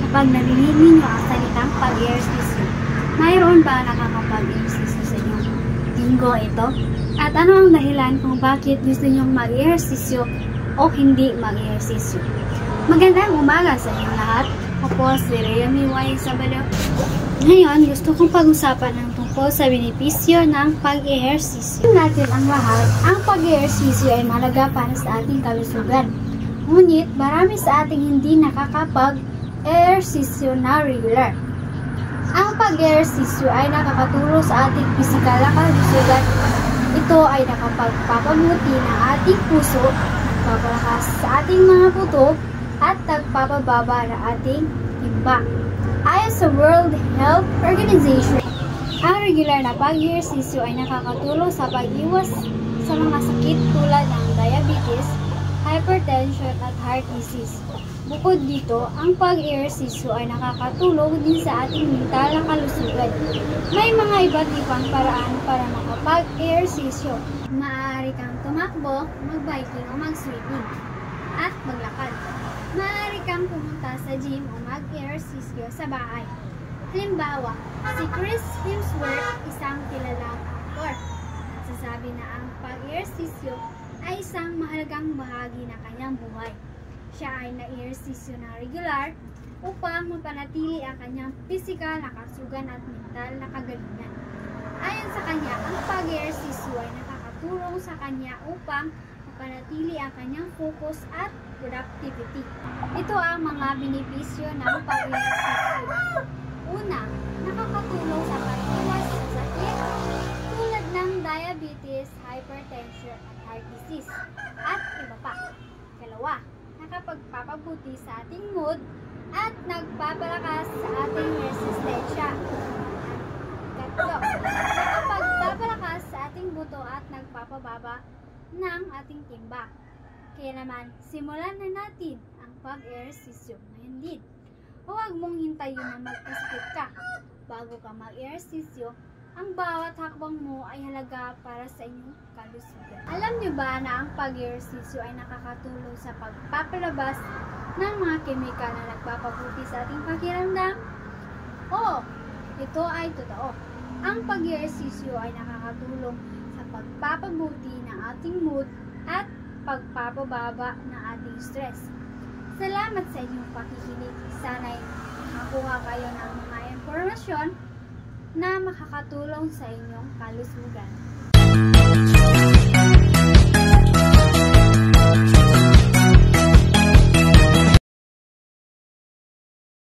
kapag narinig ninyo ang salitang pag-ehersisyo, mayroon ba nakakapag-ehersisyo sa inyong linggo ito? At ano ang dahilan kung bakit gusto nyong mag-ehersisyo o hindi mag-ehersisyo? Magandang umaga sa inyong lahat. Ako po si Rhea Miway Sabalo. Ngayon, gusto kong pag-usapan ang tungkol sa benepisyo ng pag-ehersisyo. Natin ang lahat, ang pag-ehersisyo ay mahalaga para sa ating kalusugan. Ngunit, marami sa ating hindi nakakapag-ehersisyo na regular. Ang pag-ehersisyo ay nakakatulong sa ating pisikal na kalusugan. Ito ay nakapagpapabuti ng ating puso, nagpapalakas sa ating mga buto, at nagpapababa ng ating timbang. Ayon sa World Health Organization, ang regular na pag-ehersisyo ay nakakatulong sa pag-iwas sa mga sakit tulad ng diabetes, hypertension at heart disease. Bukod dito, ang pag-ehersisyo ay nakakatulong din sa ating mental na kalusugan. May mga iba't ibang paraan para makapag-ehersisyo. Maaari kang tumakbo, mag-biking o mag-swimming, at maglakad. Maaari kang pumunta sa gym o mag-ehersisyo sa bahay. Halimbawa, si Chris Hemsworth, isang kilalang aktor, nagsasabi na ang pag-ehersisyo ay isang mahalagang bahagi ng kanyang buhay. Siya ay na-ehersisyo na regular upang mapanatili ang kanyang pisikal na kalusugan at mental na kagalingan. Ayon sa kanya, ang pag-ehersisyo ay nakakatulong sa kanya upang mapanatili ang kanyang focus at productivity. Ito ang mga benepisyo ng pag-ehersisyo. Una, nakakatulong sa pag-iwas sa sakit tulad ng diabetes, hypertension at heart disease, at iba pa. Kalawa, nakapagpapabuti sa ating mood at nagpapalakas sa ating resistensya. Katlo, nakapagpapalakas sa ating buto at nagpapababa ng ating timbang. Kaya naman, simulan na natin ang pag-ehersisyo ngayon din. Huwag mong hintayin na magkasakit ka. Bago ka mag-ehersisyo, ang bawat hakbang mo ay halaga para sa inyong kalusugan. Alam niyo ba na ang pag-ehersisyo ay nakakatulong sa pagpapalabas ng mga kemikal na nagpapabuti sa ating pakiramdam? Oo, ito ay totoo. Ang pag-ehersisyo ay nakakatulong sa pagpapabuti ng ating mood at pagpapababa ng ating stress. Salamat sa inyong pakikinig. Sana'y makakuha kayo ng mga impormasyon na makakatulong sa inyong kalusugan.